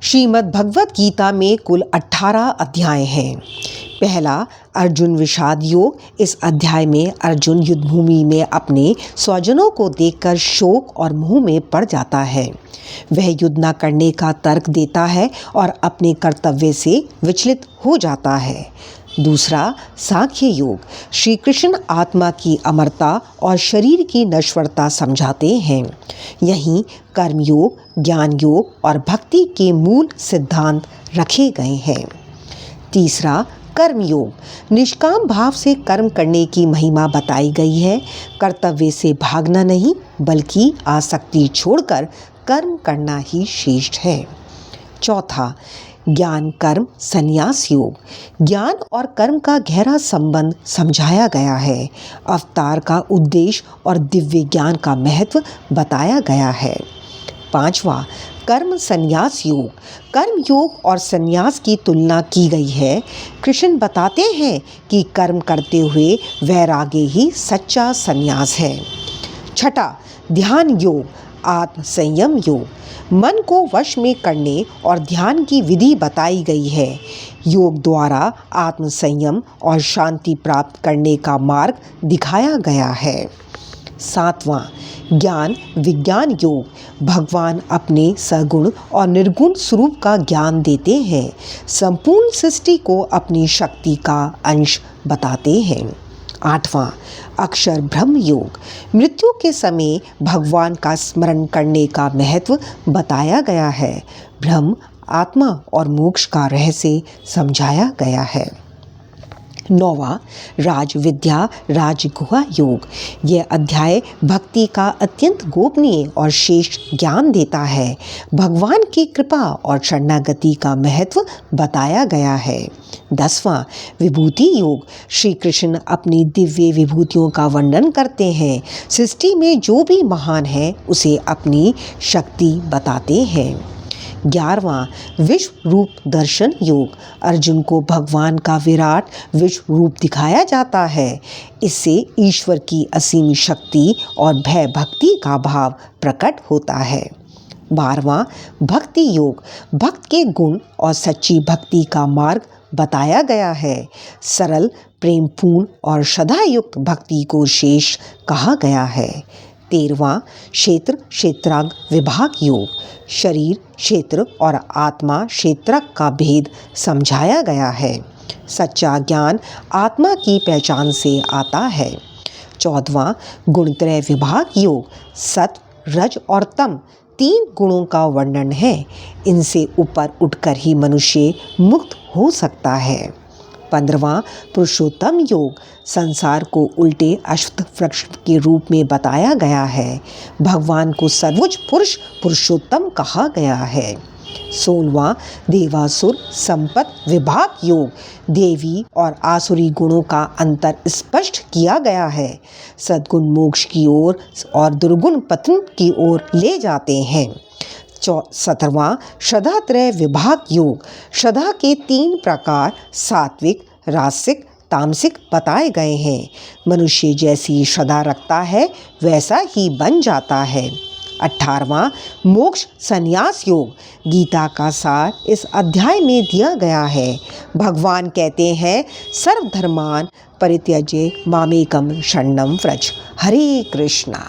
श्रीमद् भगवत गीता में कुल 18 अध्याय हैं। पहला अर्जुन विषाद योग। इस अध्याय में अर्जुन युद्धभूमि में अपने स्वजनों को देखकर शोक और मोह में पड़ जाता है। वह युद्ध न करने का तर्क देता है और अपने कर्तव्य से विचलित हो जाता है। दूसरा सांख्य योग। श्री कृष्ण आत्मा की अमरता और शरीर की नश्वरता समझाते हैं। यहीं कर्म योग, ज्ञान योग और भक्ति के मूल सिद्धांत रखे गए हैं। तीसरा कर्म योग। निष्काम भाव से कर्म करने की महिमा बताई गई है। कर्तव्य से भागना नहीं बल्कि आसक्ति छोड़कर कर्म करना ही श्रेष्ठ है। चौथा ज्ञान कर्म संन्यास योग। ज्ञान और कर्म का गहरा संबंध समझाया गया है। अवतार का उद्देश्य और दिव्य ज्ञान का महत्व बताया गया है। पांचवा कर्म संन्यास योग। कर्म योग और संन्यास की तुलना की गई है। कृष्ण बताते हैं कि कर्म करते हुए वैराग्य ही सच्चा संन्यास है। छठा ध्यान योग, आत्म संयम योग। मन को वश में करने और ध्यान की विधि बताई गई है। योग द्वारा आत्म संयम और शांति प्राप्त करने का मार्ग दिखाया गया है। सातवां ज्ञान विज्ञान योग। भगवान अपने सगुण और निर्गुण स्वरूप का ज्ञान देते हैं। संपूर्ण सृष्टि को अपनी शक्ति का अंश बताते हैं। आठवां अक्षर ब्रह्म योग। मृत्यु के समय भगवान का स्मरण करने का महत्व बताया गया है। ब्रह्म, आत्मा और मोक्ष का रहस्य समझाया गया है। नौवां राज विद्या राज गुहा योग। यह अध्याय भक्ति का अत्यंत गोपनीय और श्रेष्ठ ज्ञान देता है। भगवान की कृपा और शरणागति का महत्व बताया गया है। 10वां विभूति योग। श्री कृष्ण अपनी दिव्य विभूतियों का वर्णन करते हैं। सृष्टि में जो भी महान है उसे अपनी शक्ति बताते हैं। 11वां विश्व रूप दर्शन योग। अर्जुन को भगवान का विराट विश्व रूप दिखाया जाता है। इससे ईश्वर की असीम शक्ति और भय भक्ति का भाव प्रकट होता है। 12वां भक्ति योग। भक्त के गुण और सच्ची भक्ति का मार्ग बताया गया है। सरल, प्रेमपूर्ण और श्रद्धायुक्त भक्ति को श्रेष्ठ कहा गया है। 13वां क्षेत्र क्षेत्रांग विभाग योग। शरीर क्षेत्र और आत्मा क्षेत्रक का भेद समझाया गया है। सच्चा ज्ञान आत्मा की पहचान से आता है। 14वां गुणत्रय विभाग योग। सत्व, रज और तम 3 गुणों का वर्णन है। इनसे ऊपर उठकर ही मनुष्य मुक्त हो सकता है। 15वां पुरुषोत्तम योग। संसार को उल्टे अश्वत्थ वृक्ष के रूप में बताया गया है। भगवान को सर्वोच्च पुरुष पुरुषोत्तम कहा गया है। 16वां देवासुर संपत विभाग योग। देवी और आसुरी गुणों का अंतर स्पष्ट किया गया है। सद्गुण मोक्ष की ओर और दुर्गुण पतन की ओर ले जाते हैं। 17वां श्रद्धात्रय विभाग योग। श्रद्धा के 3 प्रकार सात्विक, रासिक, तामसिक बताए गए हैं। मनुष्य जैसी श्रद्धा रखता है वैसा ही बन जाता है। 18वां मोक्ष संन्यास योग। गीता का सार इस अध्याय में दिया गया है। भगवान कहते हैं सर्वधर्मान् परित्यज्य मामेकं शरणं व्रज। हरे कृष्णा।